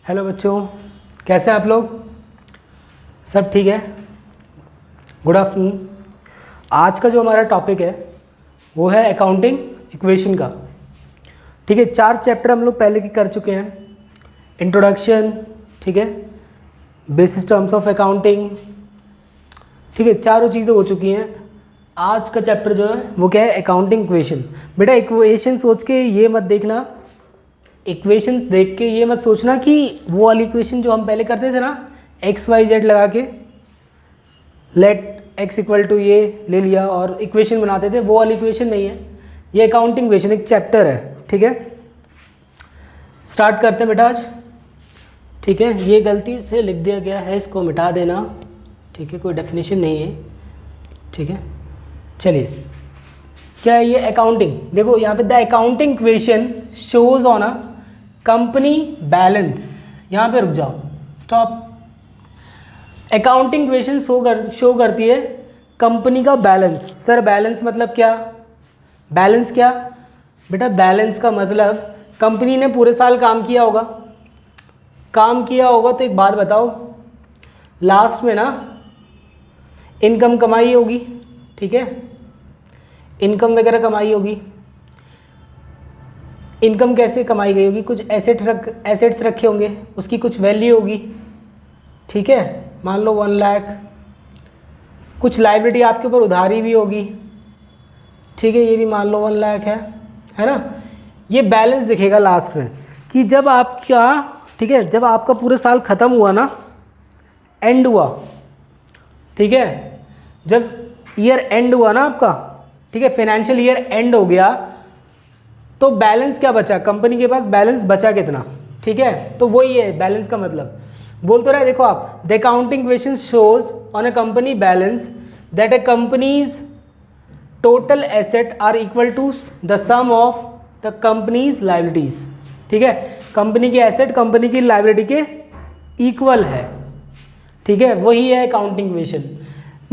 Hello बच्चों, कैसे हैं आप लोग? सब ठीक है? Good afternoon. आज का जो हमारा टॉपिक है वो है अकाउंटिंग इक्वेशन का। ठीक है, 4 चैप्टर हम लोग पहले की कर चुके हैं। इंट्रोडक्शन, ठीक है, बेसिस टर्म्स ऑफ अकाउंटिंग, ठीक है, चारों चीज़ें हो चुकी हैं। आज का चैप्टर जो है वो क्या है? Accounting equation. बेटा इक्वेशन सोच के ये मत देखना, इक्वेशन देख के ये मत सोचना कि वो वाली इक्वेशन जो हम पहले करते थे ना, एक्स वाई जेड लगा के लेट एक्स इक्वल टू ये ले लिया और इक्वेशन बनाते थे, वो वाली इक्वेशन नहीं है। ये अकाउंटिंग इक्वेशन एक चैप्टर है। ठीक है, स्टार्ट करते हैं बेटा आज। ठीक है, ये गलती से लिख दिया गया है, इसको मिटा देना। ठीक है, कोई डेफिनेशन नहीं है। ठीक है, चलिए, क्या है ये अकाउंटिंग? देखो यहाँ पे the accounting equation shows on a company balance. यहाँ पे रुक जाओ, स्टॉप। अकाउंटिंग इक्वेशन शो करती है कंपनी का बैलेंस। सर बैलेंस मतलब क्या? बैलेंस क्या बेटा? बैलेंस का मतलब कंपनी ने पूरे साल काम किया होगा। तो एक बात बताओ, लास्ट में ना इनकम कमाई होगी, ठीक है, इनकम वगैरह कमाई होगी। इनकम कैसे कमाई गई होगी? कुछ एसेट्स रखे होंगे, उसकी कुछ वैल्यू होगी, ठीक है, मान लो 1 लाख। कुछ लायबिलिटी आपके ऊपर उधारी भी होगी, ठीक है, ये भी मान लो 1 लाख है ना। ये बैलेंस दिखेगा लास्ट में कि जब आपका, ठीक है, जब आपका पूरा साल ख़त्म हुआ ना, एंड हुआ, ठीक है, जब ईयर एंड हुआ ना आपका, ठीक है, फाइनेंशियल ईयर एंड हो गया, तो बैलेंस क्या बचा? कंपनी के पास बैलेंस बचा कितना? ठीक है, तो वही है बैलेंस का मतलब। बोल तो रहे, देखो आप, the accounting equation shows on a company balance that a company's total asset are equal to the sum of the company's liabilities. ठीक है, कंपनी की एसेट कंपनी की लायबिलिटी के इक्वल है। ठीक है, वही है अकाउंटिंग इक्वेशन।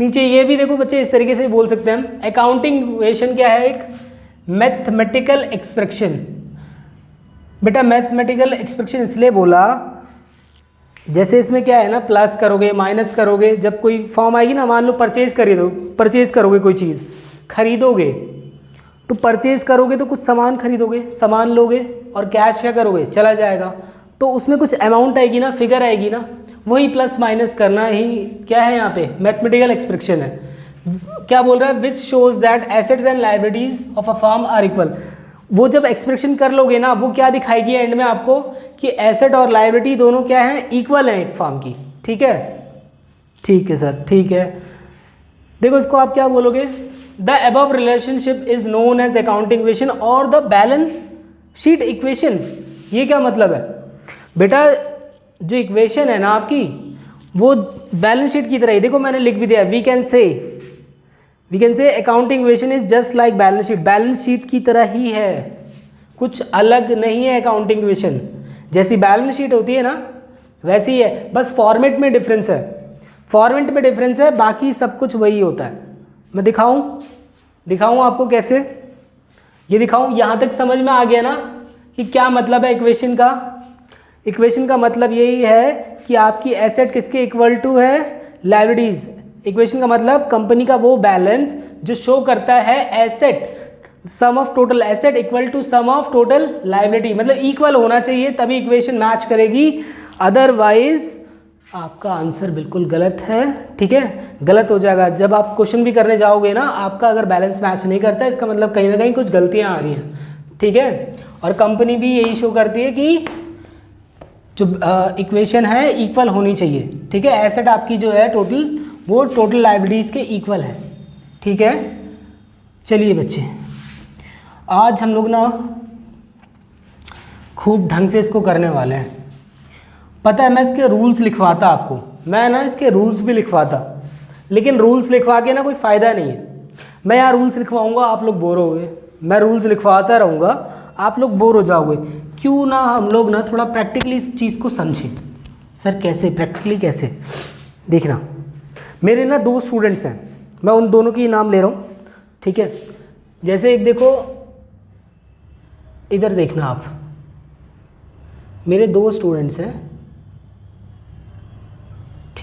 नीचे ये भी देखो बच्चे, इस तरीके से बोल सकते हैं हम, अकाउंटिंग इक्वेशन क्या है? एक मैथमेटिकल एक्सप्रेशन। बेटा मैथमेटिकल एक्सप्रेशन इसलिए बोला, जैसे इसमें क्या है ना, प्लस करोगे माइनस करोगे, जब कोई फॉर्म आएगी ना, मान लो परचेज करोगे, कोई चीज़ खरीदोगे, तो परचेज करोगे तो कुछ सामान खरीदोगे, सामान लोगे, और कैश क्या करोगे? चला जाएगा, तो उसमें कुछ अमाउंट आएगी ना, फिगर आएगी ना, वही प्लस माइनस करना ही क्या है यहाँ पे? मैथमेटिकल एक्सप्रेशन है। क्या बोल रहा है? Which shows that assets and liabilities of a firm are equal. वो जब एक्सप्रेशन कर लोगे ना, वो क्या दिखाएगी एंड में आपको कि एसेट और लायबिलिटी दोनों क्या है? इक्वल है एक फर्म की। ठीक है, ठीक है सर, ठीक है। देखो इसको आप क्या बोलोगे? The above relationship is known as accounting equation और द बैलेंस शीट इक्वेशन। ये क्या मतलब है बेटा? जो इक्वेशन है ना आपकी, वो बैलेंस शीट की तरह ही, देखो मैंने लिख भी दिया, we can say accounting equation is just like balance sheet. Balance sheet की तरह ही है, कुछ अलग नहीं है। अकाउंटिंग इक्वेशन जैसी बैलेंस शीट होती है ना, वैसी ही है, बस फॉर्मेट में डिफरेंस है, बाकी सब कुछ वही होता है। मैं दिखाऊं आपको कैसे? ये दिखाऊं? यहाँ तक समझ में आ गया ना कि क्या मतलब है इक्वेशन का? इक्वेशन का मतलब यही है कि आपकी एसेट किसके इक्वल टू है? लायबिलिटीज। इक्वेशन का मतलब कंपनी का वो बैलेंस जो शो करता है asset, sum of total asset equal to sum of total liability, मतलब इक्वल होना चाहिए, तभी इक्वेशन मैच करेगी, अदरवाइज आपका आंसर बिल्कुल गलत है। ठीक है, गलत हो जाएगा। जब आप क्वेश्चन भी करने जाओगे ना, आपका अगर बैलेंस मैच नहीं करता है, इसका मतलब कहीं ना कहीं कुछ गलतियां आ रही हैं। ठीक है, और कंपनी भी यही शो करती है कि जो इक्वेशन है इक्वल होनी चाहिए। ठीक है, एसेट आपकी जो है टोटल, वो टोटल लायबिलिटीज़ के इक्वल है। ठीक है, चलिए बच्चे, आज हम लोग ना खूब ढंग से इसको करने वाले हैं। पता है, मैं इसके रूल्स लिखवाता आपको, मैं ना इसके रूल्स भी लिखवाता, लेकिन रूल्स लिखवा के ना कोई फ़ायदा नहीं है। मैं यहाँ रूल्स लिखवाऊँगा, आप लोग बोर होगे, मैं रूल्स लिखवाता रहूँगा, आप लोग बोर हो जाओगे। क्यों ना हम लोग ना थोड़ा प्रैक्टिकली इस चीज़ को समझें। सर कैसे? प्रैक्टिकली कैसे? देखना, मेरे ना 2 स्टूडेंट्स हैं, मैं उन दोनों की नाम ले रहा हूँ। ठीक है, जैसे एक देखो, इधर देखना आप, मेरे 2 स्टूडेंट्स हैं,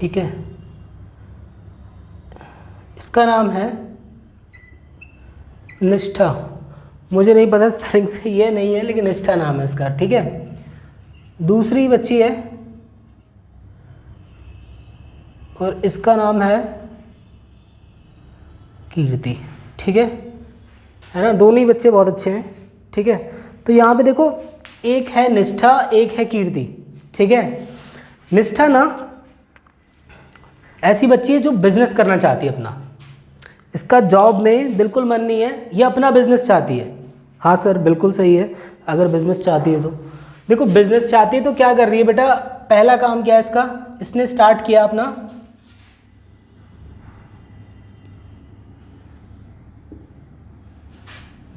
ठीक है, इसका नाम है निष्ठा। मुझे नहीं पता स्पेलिंग से ये नहीं है, लेकिन निष्ठा नाम है इसका। ठीक है, दूसरी बच्ची है और इसका नाम है कीर्ति। ठीक है ना, दोनों ही बच्चे बहुत अच्छे हैं। ठीक है, तो यहाँ पे देखो, एक है निष्ठा, एक है कीर्ति। ठीक है, निष्ठा ना ऐसी बच्ची है जो बिजनेस करना चाहती है अपना, इसका जॉब में बिल्कुल मन नहीं है, ये अपना बिजनेस चाहती है। हाँ सर बिल्कुल सही है, अगर बिजनेस चाहती है तो देखो, बिजनेस चाहती है तो क्या कर रही है बेटा, पहला काम क्या है इसका, इसने स्टार्ट किया अपना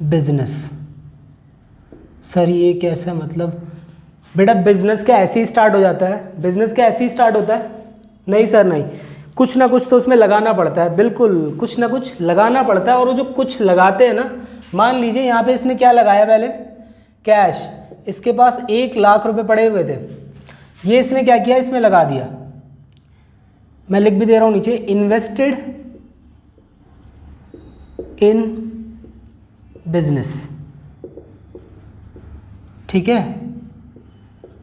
बिजनेस। सर ये कैसा मतलब बेटा, बिजनेस क्या ऐसे ही स्टार्ट हो जाता है? बिजनेस क्या ऐसे ही स्टार्ट होता है? नहीं सर नहीं, कुछ ना कुछ तो उसमें लगाना पड़ता है। बिल्कुल कुछ ना कुछ लगाना पड़ता है, और वो जो कुछ लगाते हैं ना, मान लीजिए यहाँ पे इसने क्या लगाया, पहले कैश, इसके पास 1 लाख रुपए पड़े हुए थे, ये इसने क्या किया, इसमें लगा दिया। मैं लिख भी दे रहा हूँ नीचे, इन्वेस्टेड इन बिजनेस। ठीक है,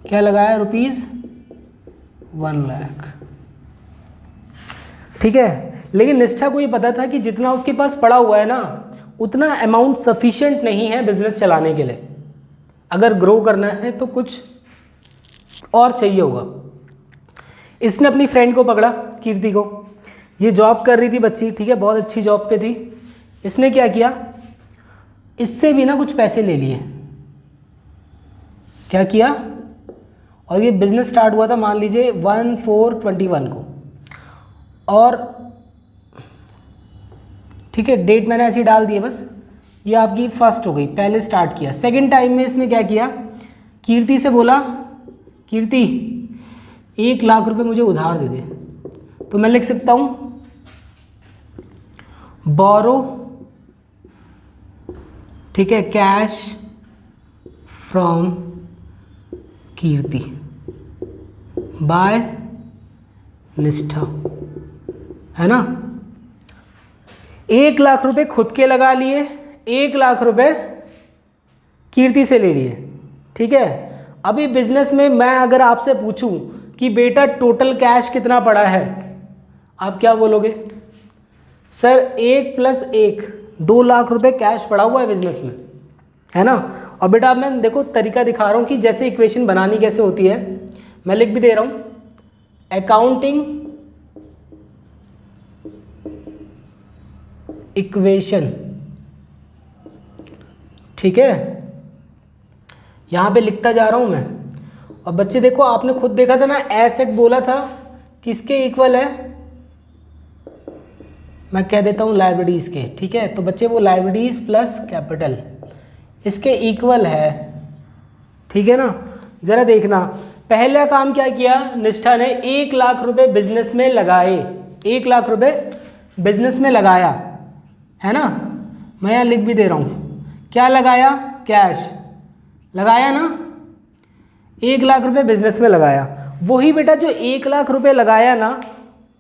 क्या लगाया, ₹1 लाख। ठीक है, लेकिन निष्ठा को ये पता था कि जितना उसके पास पड़ा हुआ है ना, उतना अमाउंट सफिशिएंट नहीं है बिजनेस चलाने के लिए। अगर ग्रो करना है तो कुछ और चाहिए होगा। इसने अपनी फ्रेंड को पकड़ा, कीर्ति को, ये जॉब कर रही थी बच्ची। ठीक है, बहुत अच्छी जॉब पे थी। इसने क्या किया, इससे भी ना कुछ पैसे ले लिए। क्या किया, और ये बिजनेस स्टार्ट हुआ था मान लीजिए 1/4/21 को, और ठीक है, डेट मैंने ऐसी डाल दी है बस। ये आपकी फर्स्ट हो गई, पहले स्टार्ट किया। सेकंड टाइम में इसने क्या किया, कीर्ति से बोला, कीर्ति 1 लाख रुपए मुझे उधार दे दे। तो मैं लिख सकता हूँ बोरो, ठीक है, कैश फ्रॉम कीर्ति बाय निष्ठा, है ना। 1 लाख रुपए खुद के लगा लिए, 1 लाख रुपए कीर्ति से ले लिए। ठीक है, अभी बिजनेस में मैं अगर आपसे पूछूं कि बेटा टोटल कैश कितना पड़ा है, आप क्या बोलोगे? सर 1 + 1 2 लाख रुपए कैश पड़ा हुआ है बिजनेस में, है ना। और बेटा अब मैं देखो तरीका दिखा रहा हूं कि जैसे इक्वेशन बनानी कैसे होती है। मैं लिख भी दे रहा हूं, अकाउंटिंग इक्वेशन। ठीक है, यहां पे लिखता जा रहा हूं मैं। और बच्चे देखो, आपने खुद देखा था ना, एसेट बोला था किसके इक्वल है, मैं कह देता हूं लायबिलिटीज के। ठीक है, तो बच्चे वो लायबिलिटीज प्लस कैपिटल इसके इक्वल है। ठीक है ना, जरा देखना, पहला काम क्या किया निष्ठा ने, 1 लाख रुपए बिजनेस में लगाए, 1 लाख रुपए बिजनेस में लगाया, है ना। मैं यहाँ लिख भी दे रहा हूँ, क्या लगाया, कैश लगाया ना, 1 लाख रुपए बिजनेस में लगाया। वही बेटा जो 1 लाख रुपए लगाया ना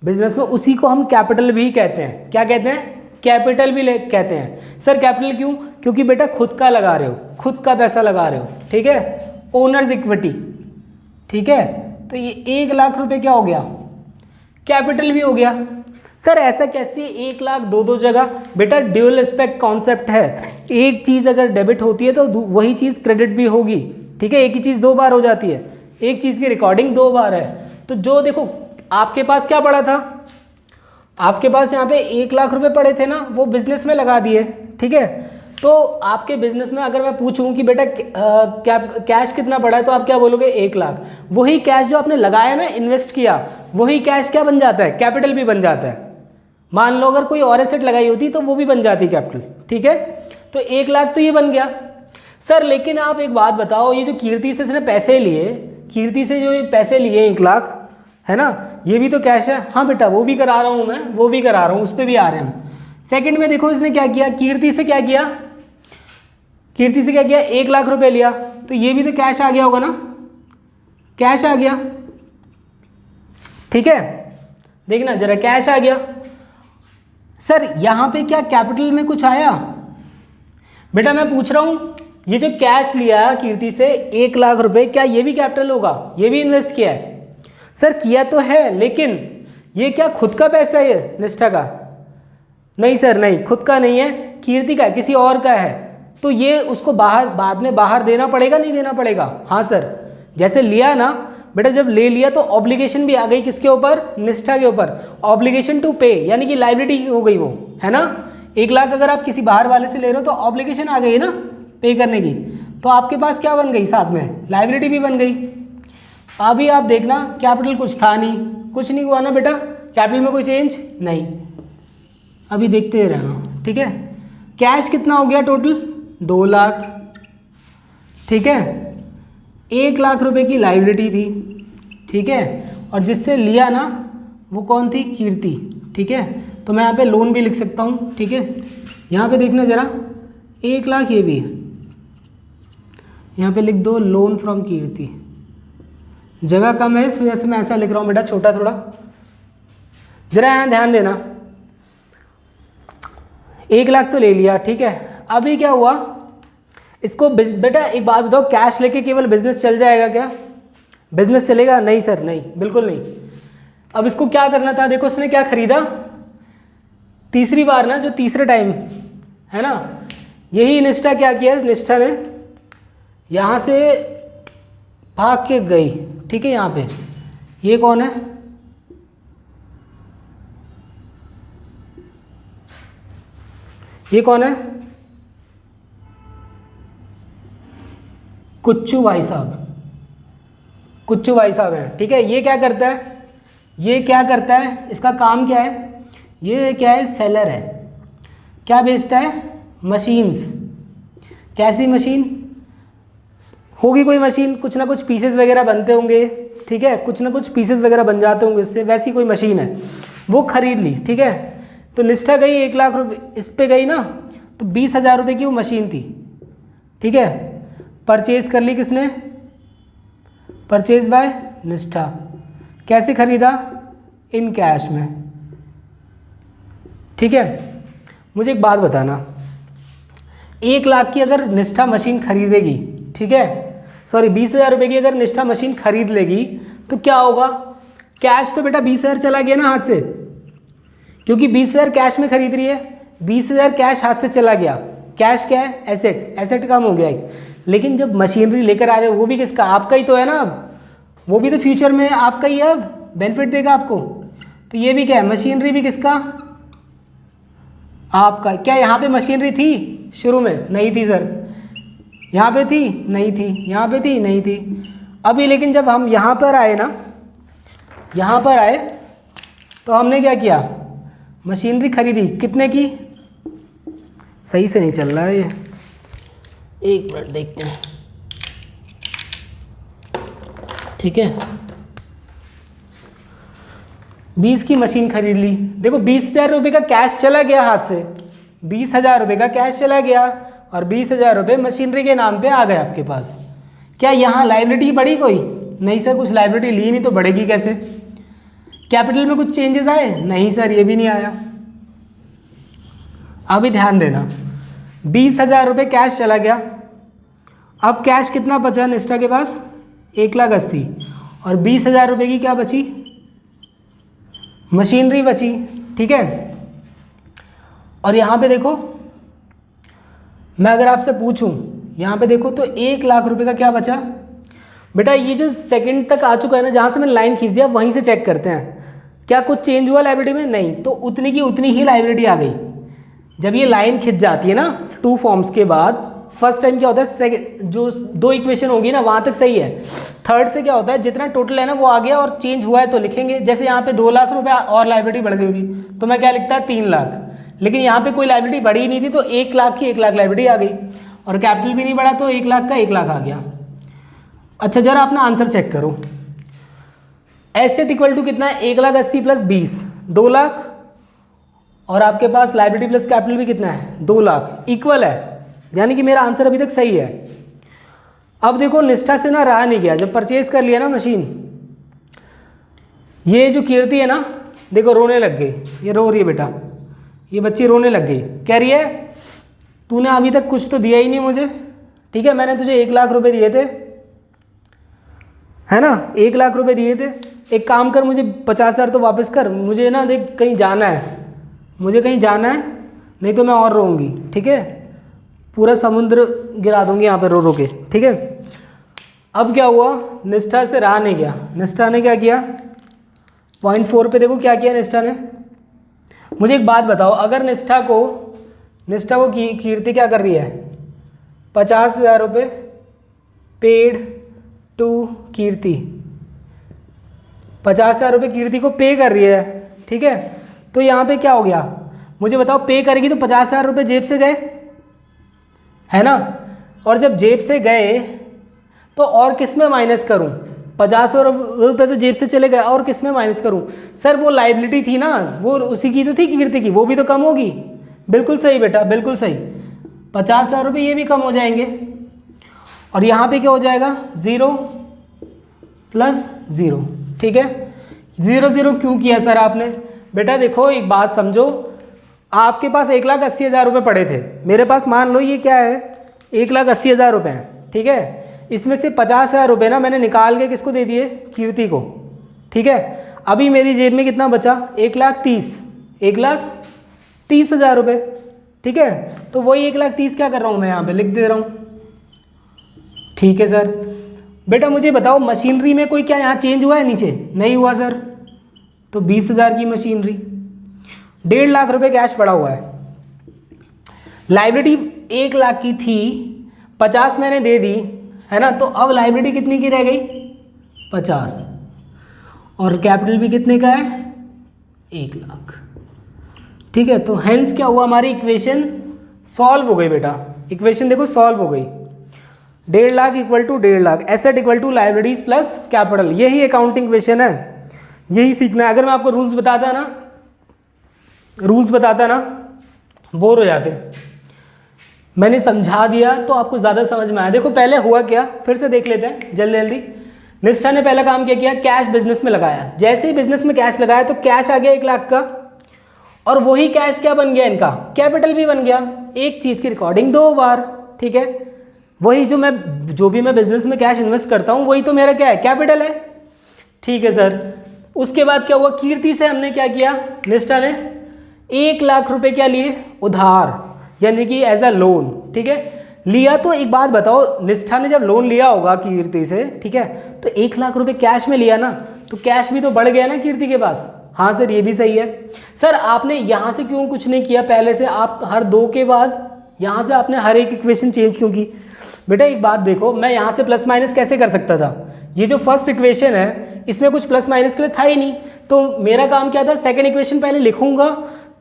बिजनेस में, उसी को हम कैपिटल भी कहते हैं। क्या कहते हैं? कैपिटल भी कहते हैं। सर कैपिटल क्यों? क्योंकि बेटा खुद का लगा रहे हो, खुद का पैसा लगा रहे हो। ठीक है, ओनर्स इक्विटी। ठीक है, तो ये 1 लाख रुपए क्या हो गया, कैपिटल भी हो गया। सर ऐसा कैसे 1 लाख दो जगह? बेटा ड्यूअल एस्पेक्ट कॉन्सेप्ट है, एक चीज़ अगर डेबिट होती है तो वही चीज़ क्रेडिट भी होगी। ठीक है, एक ही चीज़ 2 बार हो जाती है, एक चीज़ की रिकॉर्डिंग 2 बार है। तो जो देखो आपके पास क्या पड़ा था, आपके पास यहाँ पे 1 लाख रुपए पड़े थे ना, वो बिजनेस में लगा दिए। ठीक है, तो आपके बिजनेस में अगर मैं पूछूं कि बेटा कैश कितना पड़ा है, तो आप क्या बोलोगे? 1 लाख। वही कैश जो आपने लगाया ना, इन्वेस्ट किया, वही कैश क्या बन जाता है? कैपिटल भी बन जाता है। मान लो अगर कोई और एसेट लगाई होती तो वो भी बन जाती कैपिटल। ठीक है, तो 1 लाख तो ये बन गया। सर लेकिन आप एक बात बताओ, ये जो कीर्ति से इसने पैसे लिए, कीर्ति से जो ये पैसे लिए 1 लाख, है ना, ये भी तो कैश है। हाँ बेटा वो भी करा रहा हूँ मैं, वो भी करा रहा हूँ, उस पर भी आ रहे हैं। सेकंड में देखो इसने क्या किया, कीर्ति से क्या किया, कीर्ति से क्या किया, 1 लाख रुपए लिया, तो ये भी तो कैश आ गया होगा ना, कैश आ गया। ठीक है, देखना जरा, कैश आ गया। सर यहाँ पे क्या कैपिटल में कुछ आया? बेटा मैं पूछ रहा हूँ, ये जो कैश लिया कीर्ति से 1 लाख रुपए, क्या ये भी कैपिटल होगा? ये भी इन्वेस्ट किया है? सर किया तो है, लेकिन ये क्या खुद का पैसा है ये निष्ठा का? नहीं सर नहीं, खुद का नहीं है, कीर्ति का है, किसी और का है। तो ये उसको बाहर बाद में बाहर देना पड़ेगा, नहीं देना पड़ेगा? हाँ सर, जैसे लिया ना बेटा, जब ले लिया तो ऑब्लिगेशन भी आ गई किसके ऊपर? निष्ठा के ऊपर। ऑब्लिगेशन टू पे, यानी कि लाइबिलिटी हो गई वो, है ना। 1 लाख अगर आप किसी बाहर वाले से ले रहे हो तो ऑब्लिगेशन आ गई ना पे करने की, तो आपके पास क्या बन गई? साथ में लाइबिलिटी भी बन गई। अभी आप देखना, कैपिटल कुछ था नहीं, कुछ नहीं हुआ ना बेटा, कैपिटल में कोई चेंज नहीं। अभी देखते रहना, ठीक है। कैश कितना हो गया टोटल? 2 लाख, ठीक है। 1 लाख रुपए की लाइबिलिटी थी, ठीक है, और जिससे लिया ना वो कौन थी? कीर्ति, ठीक है। तो मैं यहाँ पे लोन भी लिख सकता हूँ, ठीक है। यहाँ पे देखना ज़रा, 1 लाख ये भी है, यहाँ पे लिख दो लोन फ्रॉम कीर्ति। जगह कम है इस वजह से मैं ऐसा लिख रहा हूँ बेटा, छोटा थोड़ा। जरा यहाँ ध्यान देना, 1 लाख तो ले लिया, ठीक है। अभी क्या हुआ इसको? बेटा एक बात बताओ, कैश लेके केवल बिजनेस चल जाएगा क्या? बिजनेस चलेगा? नहीं सर नहीं, बिल्कुल नहीं। अब इसको क्या करना था? देखो इसने क्या खरीदा, तीसरी बार ना, जो तीसरे टाइम है ना, यही निष्ठा क्या किया? निष्ठा ने यहाँ से भाग के गई, ठीक है। यहाँ पे ये कौन है? ये कौन है? कुच्चू भाई साहब, कुच्चू भाई साहब है, ठीक है। ये क्या करता है? ये क्या करता है? इसका काम क्या है? ये क्या है? सेलर है। क्या बेचता है? मशीन्स। कैसी मशीन होगी? कोई मशीन, कुछ ना कुछ पीसेस वगैरह बनते होंगे, ठीक है, कुछ ना कुछ पीसेस वगैरह बन जाते होंगे इससे, वैसी कोई मशीन है, वो खरीद ली, ठीक है। तो निष्ठा गई 1 लाख रुपए इस पे गई ना, तो 20,000 रुपये की वो मशीन थी, ठीक है। परचेज कर ली किसने? परचेज बाय निष्ठा। कैसे खरीदा? इन कैश में, ठीक है। मुझे एक बात बताना, 1 लाख की अगर निष्ठा मशीन खरीदेगी, ठीक है, सॉरी 20,000 रुपये की अगर निष्ठा मशीन खरीद लेगी तो क्या होगा? कैश तो बेटा 20,000 चला गया ना हाथ से, क्योंकि 20,000 कैश में खरीद रही है, 20,000 कैश हाथ से चला गया। कैश क्या है? एसेट, एसेट कम हो गया एक। लेकिन जब मशीनरी लेकर आ रहे हो, वो भी किसका? आपका ही तो है ना, अब वो भी तो फ्यूचर में आपका ही है, अब बेनिफिट देगा आपको। तो ये भी क्या है? मशीनरी भी किसका? आपका। क्या यहाँ पे मशीनरी थी शुरू में? नहीं थी सर। यहाँ पे थी? नहीं थी। यहाँ पे थी? नहीं थी। अभी लेकिन जब हम यहाँ पर आए ना, यहाँ पर आए तो हमने क्या किया? मशीनरी खरीदी। कितने की? सही से नहीं चल रहा है ये, 1 मिनट देखते हैं, ठीक है। 20 की मशीन खरीद ली। देखो 20,000 रुपये का कैश चला गया हाथ से, 20,000 रुपये का कैश चला गया और 20,000 रुपये मशीनरी के नाम पे आ गए आपके पास। क्या यहाँ लायबिलिटी बढ़ी कोई? नहीं सर, कुछ लायबिलिटी ली नहीं तो बढ़ेगी कैसे? कैपिटल में कुछ चेंजेस आए? नहीं सर, ये भी नहीं आया। अभी ध्यान देना, 20,000 रुपये कैश चला गया। अब कैश कितना बचा निष्ठा के पास? 1,80,000। और 20,000 रुपये की क्या बची? मशीनरी बची, ठीक है। और यहाँ पे देखो, मैं अगर आपसे पूछूं, यहाँ पे देखो तो 1 लाख रुपए का क्या बचा? बेटा ये जो सेकंड तक आ चुका है ना, जहाँ से मैंने लाइन खींच दिया वहीं से चेक करते हैं क्या कुछ चेंज हुआ लाइबिलिटी में? नहीं। तो उतनी की उतनी ही लाइबिलिटी आ गई। जब ये लाइन खिंच जाती है ना 2 फॉर्म्स के बाद, फर्स्ट टाइम क्या होता है, सेकंड जो 2 इक्वेशन होंगी ना वहाँ तक सही है, थर्ड से क्या होता है जितना टोटल है ना वो आ गया और चेंज हुआ है तो लिखेंगे। जैसे यहाँ पे 2 लाख रुपए और लाइबिलिटी बढ़ गई थी तो मैं क्या लिखता है 3 लाख, लेकिन यहाँ पे कोई लाइबिलिटी बढ़ी ही नहीं थी तो 1 लाख की 1 लाख लाइबिलिटी आ गई और कैपिटल भी नहीं बढ़ा तो 1 लाख का 1 लाख आ गया। अच्छा जरा अपना आंसर चेक करो, एसेट इक्वल टू कितना है? 1,80,000 प्लस 20, 2 लाख, और आपके पास लाइबिलिटी प्लस कैपिटल भी कितना है? 2 लाख, इक्वल है। यानी कि मेरा आंसर अभी तक सही है। अब देखो निष्ठा से ना रहा नहीं गया, जब परचेज कर लिया ना मशीन, ये जो कीर्ति है ना देखो रोने लग गई, ये रो रही है बेटा, ये बच्ची रोने लग गई, कह रही है तूने अभी तक कुछ तो दिया ही नहीं मुझे, ठीक है, मैंने तुझे 1 लाख रुपए दिए थे, है ना, 1 लाख रुपए दिए थे, एक काम कर मुझे 50,000 तो वापस कर, मुझे ना देख कहीं जाना है, मुझे कहीं जाना है, नहीं तो मैं और रोऊंगी, ठीक है, पूरा समुद्र गिरा दूंगी यहाँ पे रो रो के, ठीक है। अब क्या हुआ, निष्ठा से रहा नहीं गया, निष्ठा ने क्या किया, 0.4 पे देखो क्या किया निष्ठा ने। मुझे एक बात बताओ, अगर निष्ठा को कीर्ति क्या कर रही है, 50,000 रुपये पेड टू कीर्ति, 50,000 रुपये कीर्ति को पे कर रही है, ठीक है, तो यहाँ पे क्या हो गया, मुझे बताओ, पे करेगी तो 50,000 रुपये जेब से गए, है ना, और जब जेब से गए तो और किस में माइनस करूँ, 50,000 रुपये तो जेब से चले गए, और किस में माइनस करूँ, सर वो लाइबिलिटी थी ना, वो उसी की तो थी कीर्ति की, वो भी तो कम होगी, बिल्कुल सही बेटा, बिल्कुल सही, 50,000 रुपये ये भी कम हो जाएंगे, और यहाँ पे क्या हो जाएगा 0 + 0, ठीक है। 0 0 क्यों किया सर आपने, बेटा देखो एक बात समझो, आपके पास 1,80,000 रुपये पड़े थे, मेरे पास मान लो ये क्या है 1,80,000 रुपये हैं, ठीक है, इसमें से 50,000 रुपये ना मैंने निकाल के किसको दे दिए, कीर्ति को, ठीक है। अभी मेरी जेब में कितना बचा, 1,30,000 रुपये, ठीक है, तो वही 1,30,000 क्या कर रहा हूँ मैं यहाँ पे लिख दे रहा हूँ, ठीक है सर। बेटा मुझे बताओ मशीनरी में कोई क्या यहाँ चेंज हुआ है, नीचे नहीं हुआ सर, तो 20,000 की मशीनरी, 1.5 लाख रुपए कैश पड़ा हुआ है, लाइबिलिटी 1 लाख की थी, 50 मैंने दे दी, है ना, तो अब लाइबिलिटी कितनी की रह गई 50, और कैपिटल भी कितने का है 1 लाख, ठीक है। तो हेंस क्या हुआ, हमारी इक्वेशन सॉल्व हो गई बेटा, इक्वेशन देखो सॉल्व हो गई, 1.5 lakh = 1.5 lakh, asset = liabilities plus capital, यही अकाउंटिंग इक्वेशन है, यही सीखना है। अगर मैं आपको रूल्स बताता ना बोर हो जाते, मैंने समझा दिया तो आपको ज़्यादा समझ में आया। देखो पहले हुआ क्या, फिर से देख लेते हैं जल्दी जल्दी। निष्ठा ने पहला काम क्या किया, कैश बिजनेस में लगाया, जैसे ही बिजनेस में कैश लगाया तो कैश आ गया 1 लाख का, और वही कैश क्या बन गया इनका, कैपिटल भी बन गया, एक चीज़ की रिकॉर्डिंग 2 बार, ठीक है, वही जो भी मैं बिजनेस में कैश इन्वेस्ट करता हूँ वही तो मेरा क्या है, कैपिटल है, ठीक है सर। उसके बाद क्या हुआ, कीर्ति से हमने क्या किया, निष्ठा ने 1 लाख रुपए क्या लिए, उधार, यानी कि एज अ लोन, ठीक है, लिया। तो एक बात बताओ, निष्ठा ने जब लोन लिया होगा कीर्ति से, ठीक है, तो 1 लाख रुपए कैश में लिया ना, तो कैश भी तो बढ़ गया ना कीर्ति के पास। हाँ सर ये भी सही है। सर आपने यहाँ से क्यों कुछ नहीं किया पहले से, आप हर 2 के बाद यहाँ से आपने हर एक इक्वेशन चेंज क्यों की। बेटा एक बात देखो, मैं यहाँ से प्लस माइनस कैसे कर सकता था, ये जो फर्स्ट इक्वेशन है इसमें कुछ प्लस माइनस के लिए था ही नहीं, तो मेरा काम क्या था, सेकंड इक्वेशन पहले लिखूंगा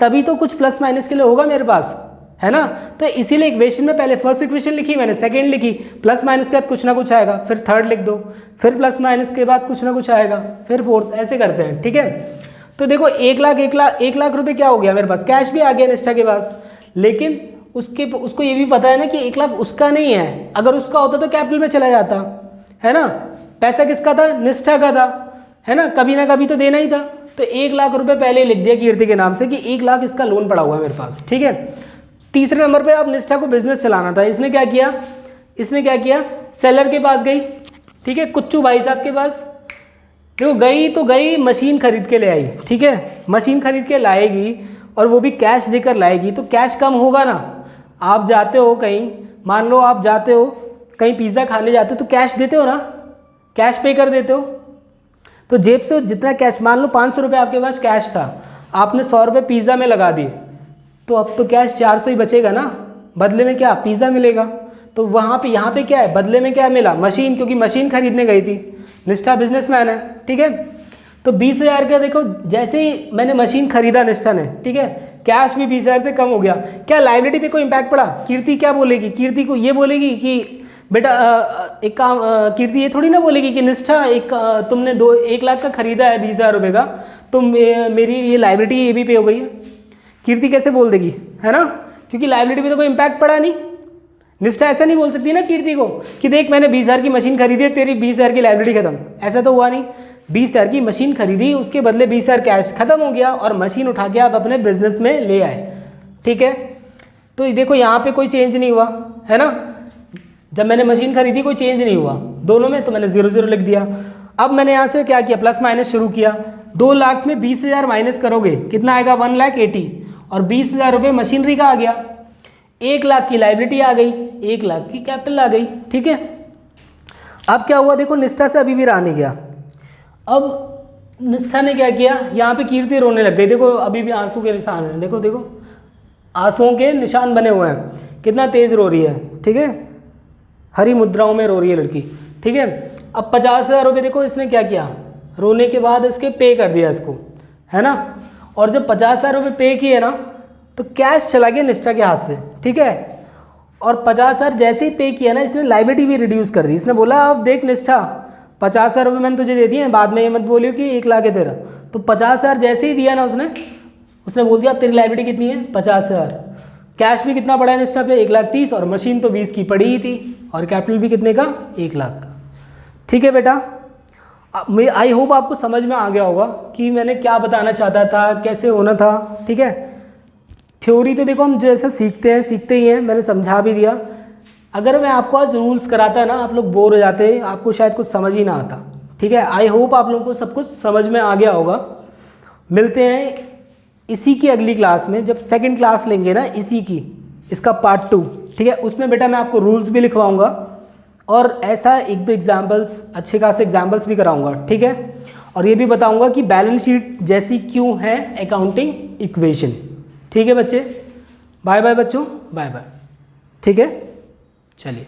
तभी तो कुछ प्लस माइनस के लिए होगा मेरे पास, है ना। तो इसीलिए इक्वेशन में पहले फर्स्ट इक्वेशन लिखी मैंने, सेकंड लिखी, प्लस माइनस के बाद कुछ ना कुछ आएगा, फिर थर्ड लिख दो, फिर प्लस माइनस के बाद कुछ ना कुछ आएगा, फिर फोर्थ, ऐसे करते हैं, ठीक है। तो देखो 1 लाख रुपए क्या हो गया मेरे पास, कैश भी आ गया निष्ठा के पास, लेकिन उसको ये भी पता है ना कि 1 लाख उसका नहीं है, अगर उसका होता तो कैपिटल में चला जाता, है ना। पैसा किसका था, निष्ठा का था, है ना, कभी ना कभी तो देना ही था। तो 1 लाख रुपए पहले लिख दिया कीर्ति के नाम से कि 1 लाख इसका लोन पड़ा हुआ है मेरे पास, ठीक है। तीसरे नंबर पे अब निष्ठा को बिजनेस चलाना था, इसने क्या किया, सेलर के पास गई, ठीक है, कुच्चू भाई साहब के पास, जो गई तो गई मशीन खरीद के ले आई, ठीक है, मशीन खरीद के लाएगी और वो भी कैश देकर लाएगी, तो कैश कम होगा ना। आप जाते हो कहीं, मान लो आप जाते हो कहीं पिज़्ज़ा खाने जाते हो तो कैश देते हो ना, कैश पे कर देते हो, तो जेब से जितना कैश, मान लो 500 रुपये आपके पास कैश था, आपने 100 रुपये पिज़्ज़ा में लगा दिए, तो अब तो कैश 400 ही बचेगा ना, बदले में क्या पिज़्ज़ा मिलेगा। तो वहाँ पे यहाँ पे क्या है, बदले में क्या मिला, मशीन, क्योंकि मशीन खरीदने गई थी, निष्ठा बिजनेसमैन है, ठीक है। तो 20,000 का देखो, जैसे ही मैंने मशीन खरीदा निष्ठा ने, ठीक है, कैश भी 20,000 से कम हो गया। क्या लाइबिलिटी पे कोई इम्पैक्ट पड़ा, कीर्ति क्या बोलेगी, कीर्ति को ये बोलेगी कि बेटा एक काम, कीर्ति ये थोड़ी ना बोलेगी कि निष्ठा तुमने 1 लाख का खरीदा है 20,000 रुपये का, तो मेरी ये लाइबिलिटी ये भी पे हो गई है। कीर्ति कैसे बोल देगी, है ना, क्योंकि लाइबिलिटी पे तो कोई इम्पैक्ट पड़ा नहीं। निष्ठा ऐसा नहीं बोल सकती ना कीर्ति को कि देख मैंने 20,000 की मशीन खरीदी है, तेरी 20,000 की लाइबिलिटी खत्म, ऐसा तो हुआ नहीं। 20,000 की मशीन खरीदी, उसके बदले 20,000 कैश खत्म हो गया और मशीन उठा के आप अपने बिजनेस में ले आए, ठीक है। तो देखो यहाँ पे कोई चेंज नहीं हुआ है ना, जब मैंने मशीन खरीदी कोई चेंज नहीं हुआ दोनों में, तो मैंने 0 लिख दिया। अब मैंने यहाँ से क्या किया, प्लस माइनस शुरू किया। 2 लाख में 20,000 माइनस करोगे कितना आएगा, 1,80,000 और 20,000 रुपये मशीनरी का आ गया। 1 लाख की लाइबिलिटी आ गई, 1 लाख की कैपिटल आ गई, ठीक है। अब क्या हुआ, देखो निष्ठा से अभी भी रहा नहीं गया। अब निष्ठा ने क्या किया, यहाँ पे कीर्ति रोने लग गई, देखो अभी भी आंसू के निशान हैं, देखो देखो आंसुओं के निशान बने हुए हैं, कितना तेज़ रो रही है, ठीक है, हरी मुद्राओं में रो रही है लड़की, ठीक है। अब 50,000 रुपये देखो इसने क्या किया, रोने के बाद इसके पे कर दिया इसको, है ना। और जब 50,000 रुपये पे किए ना तो कैश चला गया निष्ठा के हाथ से, ठीक है। और 50,000 जैसे ही पे किया ना, इसने लाइबिलिटी भी रिड्यूस कर दी। इसने बोला अब देख निष्ठा 50,000 रुपये मैंने तुझे दे दिए हैं, बाद में ये मत बोलियो कि 1 लाख है तेरा। तो 50,000 जैसे ही दिया ना उसने बोल दिया तेरी लाइबिलिटी कितनी है, 50,000। कैश भी कितना पड़ा है निष्ठा पे, 1,30,000, और मशीन तो 20 की पड़ी ही थी, और कैपिटल भी कितने का, 1 लाख का, ठीक है बेटा। आई होप आपको समझ में आ गया होगा कि मैंने क्या बताना चाहता था, कैसे होना था, ठीक है। थ्योरी तो देखो हम जैसे सीखते ही हैं, मैंने समझा भी दिया। अगर मैं आपको आज रूल्स कराता ना, आप लोग बोर हो जाते, आपको शायद कुछ समझ ही ना आता, ठीक है। आई होप आप लोगों को सब कुछ समझ में आ गया होगा। मिलते हैं इसी की अगली क्लास में, जब सेकंड क्लास लेंगे ना इसी की, इसका पार्ट 2, ठीक है। उसमें बेटा मैं आपको रूल्स भी लिखवाऊंगा और ऐसा 1-2 एग्जाम्पल्स, अच्छे खासे एग्जाम्पल्स भी कराऊंगा, ठीक है। और ये भी बताऊंगा कि बैलेंस शीट जैसी क्यों है अकाउंटिंग इक्वेशन, ठीक है बच्चे। बाय बाय बच्चों, बाय बाय, ठीक है, चलिए।